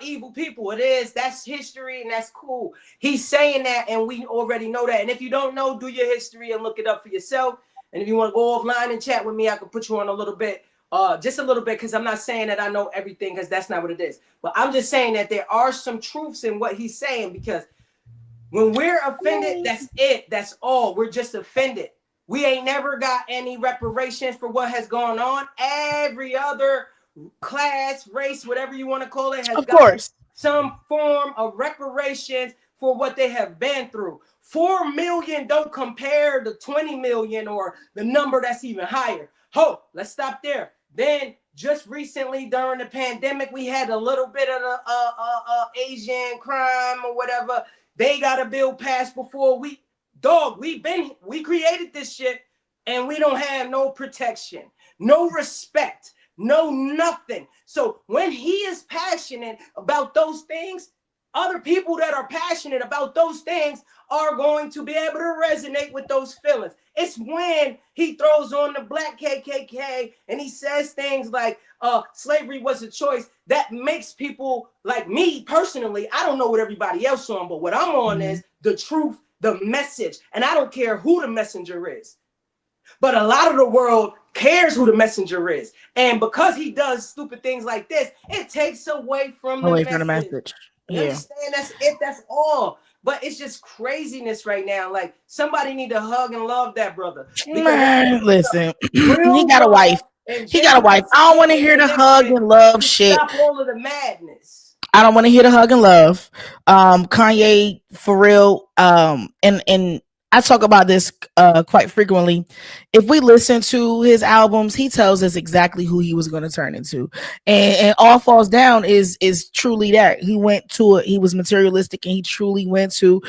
evil people. It is. That's history and that's cool. He's saying that and we already know that. And if you don't know, do your history and look it up for yourself. And if you want to go offline and chat with me, I can put you on a little bit. Just a little bit, because I'm not saying that I know everything because that's not what it is. But I'm just saying that there are some truths in what he's saying, because when we're offended, that's it. That's all. We're just offended. We ain't never got any reparations for what has gone on. Every other class, race, whatever you want to call it, has got some form of reparations for what they have been through. 4 million don't compare to 20 million or the number that's even higher. Let's stop there. Then just recently during the pandemic, we had a little bit of the Asian crime or whatever. They got a bill passed before we created this shit and we don't have no protection, no respect, no nothing. So when he is passionate about those things, other people that are passionate about those things are going to be able to resonate with those feelings. It's when he throws on the black KKK and he says things like slavery was a choice that makes people like me personally. I don't know what everybody else on, but what I'm on is the truth, the message. And I don't care who the messenger is. But a lot of the world cares who the messenger is. And because he does stupid things like this, it takes away from the message. You understand? That's it. That's all. But it's just craziness right now. Like, somebody need to hug and love that brother. Man, listen, he got a wife. He got a wife. I don't want to hear the hug and love shit. Stop all of the madness. I don't want to hear the hug and love. Kanye, for real. And I talk about this quite frequently. If we listen to his albums, he tells us exactly who he was going to turn into, and All Falls Down is truly that. He was materialistic, and he truly went to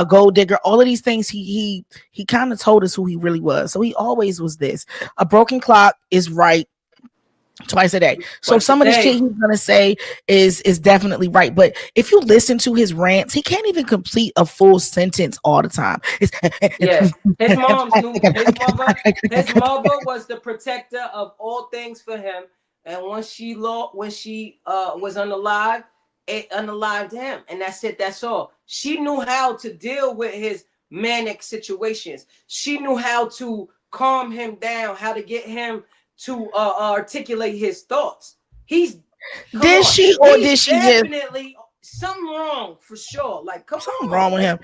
gold digger. All of these things, he kind of told us who he really was. So he always was this. A broken clock is right twice a day. So some of the shit he's gonna say is definitely right. But if you listen to his rants, he can't even complete a full sentence all the time. His mother was the protector of all things for him. And once she was unalive, it unalived him. And that's it. That's all. She knew how to deal with his manic situations. She knew how to calm him down, how to get him to articulate his thoughts. Did she just definitely something wrong for sure? Like, something wrong with him.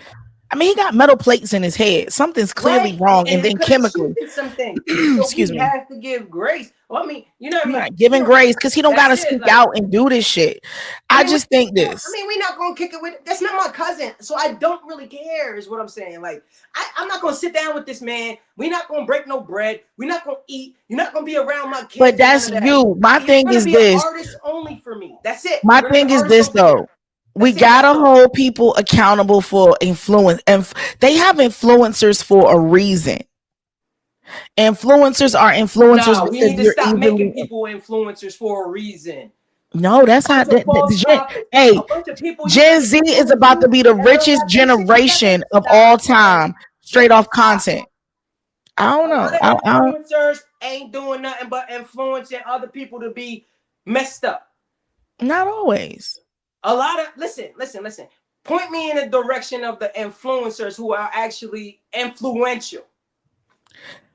I mean, he got metal plates in his head. Something's clearly Right, wrong, and and it then could have chemically. shifted something. So Excuse we me. have to give grace. Well, I mean, you know what I'm I mean? not giving grace because he don't That's gotta it. speak Like, out and do this shit. I just think this. we're not gonna kick it with. That's not my cousin, so I don't really care. Is what I'm saying. Like, I'm not gonna sit down with this man. We're not gonna break no bread. We're not gonna eat. You're not gonna be around my kids. But And none that's of that. you. My You're thing gonna is be an this. artist only for me. That's it. My You're gonna be an thing is artist this over here. though. We That's it. gotta That's all. hold people accountable for influence, and they have influencers for a reason. Influencers are influencers Nah, we because need to you're stop making easily. people influencers for a reason. No, that's A how. bunch of false prophets. Hey, A bunch of people you Gen let Z is influence about to you be the that don't richest got their shit together. generation of all Stop, bro. time, straight Listen, off stop. content. I don't A know. lot of influencers ain't doing nothing but influencing other people to be messed up. Not always. A lot of listen. Point me in the direction of the influencers who are actually influential.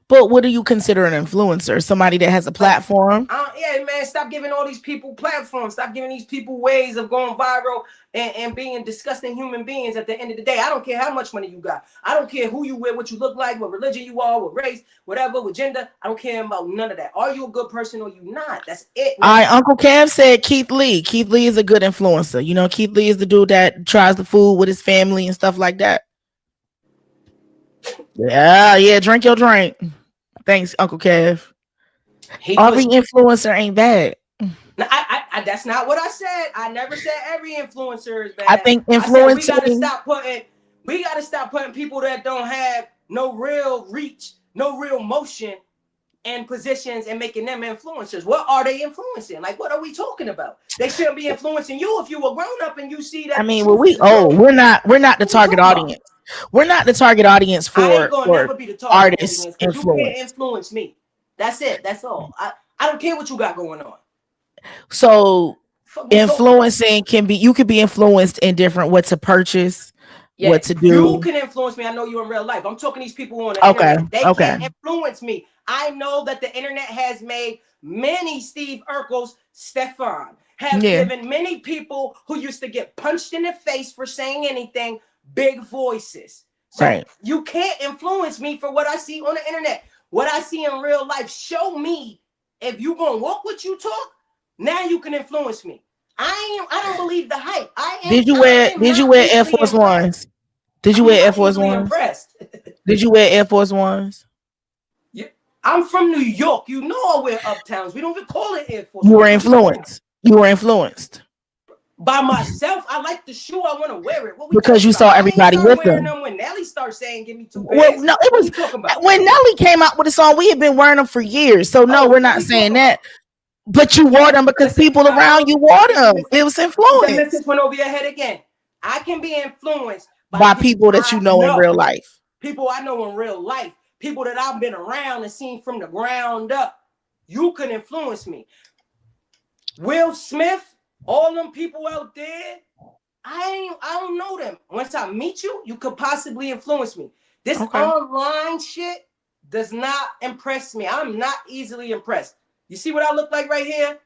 But what do you consider an influencer? Somebody that has a platform? Yeah, man, stop giving all these people platforms. Stop giving these people ways of going viral and being disgusting human beings at the end of the day. I don't care how much money you got. I don't care who you with, what you look like, what religion you are, what race, whatever, what gender. I don't care about none of that. Are you a good person or you not? That's it. All right, Uncle Kev said Keith Lee. Keith Lee is a good influencer. You know, Keith Lee is the dude that tries the food with his family and stuff like that. Yeah, drink your drink. Thanks, Uncle Kev. Every influencer ain't bad. No, that's not what I said. I never said every influencer is bad. I think influencing. We gotta stop putting people that don't have no real reach, no real motion and positions and making them influencers. What are they influencing? Like, what are we talking about? They shouldn't be influencing you if you were grown up and you see that. I mean, well, we're not the target audience. We're not the target audience for. I ain't gonna never be the target artists audience because you can't influence me. That's it. That's all. I don't care what you got going on. So influencing can be, you could be influenced in different, what to purchase, what to do. You can influence me. I know you in real life. I'm talking to these people on the internet. They can't influence me. I know that the internet has made many Steve Urkels, Stefan, have given many people who used to get punched in the face for saying anything big voices. So you can't influence me for what I see on the internet. What I see in real life, show me. If you gonna walk what you talk, now you can influence me. I don't believe the hype. Did you wear Air Force Ones? Did you wear Air Force Ones? Did you wear Air Force Ones? Yeah, I'm from New York. You know I wear Uptowns. We don't even call it Air Force. You were influenced. You were influenced. By myself, I like the shoe. I want to wear it. Because you saw everybody with them. When Nelly started saying, "Give me 2 bags." Well, no, it was when Nelly came out with a song. We had been wearing them for years. So no, we're not saying that. But you wore them because people around you wore them. It was influence. The message went over your head again. I can be influenced by people that you know in real life. People I know in real life. People that I've been around and seen from the ground up. You can influence me. Will Smith. All them people out there, I don't know them. Once I meet you, you could possibly influence me. This online shit does not impress me. I'm not easily impressed. You see what I look like right here?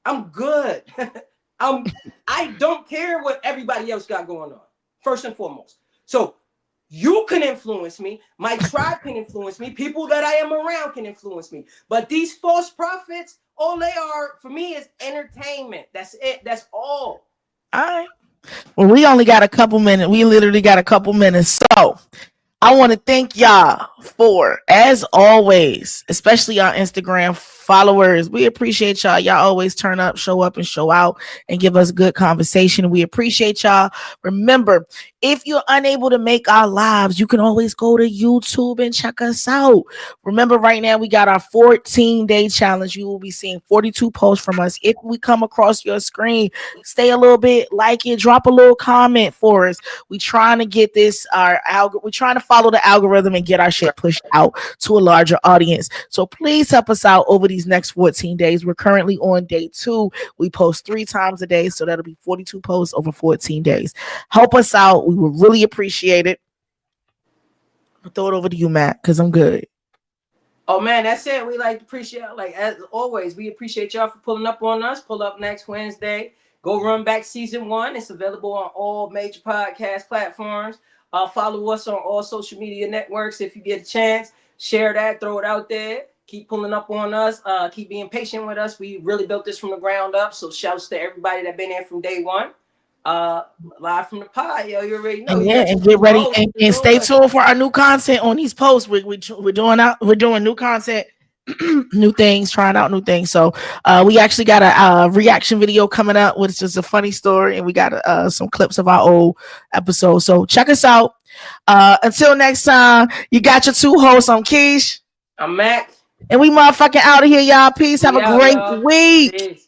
I'm good. I don't care what everybody else got going on, first and foremost. So you can influence me. My tribe can influence me. People that I am around can influence me. But these false prophets, all they are for me is entertainment. That's it. That's all. All right. Well, we only got a couple minutes. We literally got a couple minutes. So I want to thank y'all for, as always, especially our Instagram followers. We appreciate y'all. Y'all always turn up, show up, and show out and give us good conversation. We appreciate y'all. Remember, if you're unable to make our lives, you can always go to YouTube and check us out. Remember, right now we got our 14-day challenge. You will be seeing 42 posts from us. If we come across your screen, stay a little bit, like it, drop a little comment for us. We trying to get this, we're trying to follow the algorithm and get our shit pushed out to a larger audience. So please help us out over these next 14 days. We're currently on day 2. We post 3 times a day, so that'll be 42 posts over 14 days. Help us out. We would really appreciate it. I'll throw it over to you, Matt, because I'm good. Oh man, that's it. We like to appreciate, like as always, we appreciate y'all for pulling up on us. Pull up next Wednesday. Go run back season 1. It's available on all major podcast platforms. Follow us on all social media networks if you get a chance. Share that, throw it out there. Keep pulling up on us. Keep being patient with us. We really built this from the ground up. So shouts to everybody that been here from day one. Live from the pod, yo. You already know. And get ready and stay tuned for our new content on these posts. We're doing new content. New things, trying out new things. So we actually got a reaction video coming up, which is a funny story, and we got some clips of our old episodes. So check us out. Until next time, you got your two hosts. I'm Keish. I'm Mac. And we motherfucking out of here, y'all. Peace. Have a great week. Peace.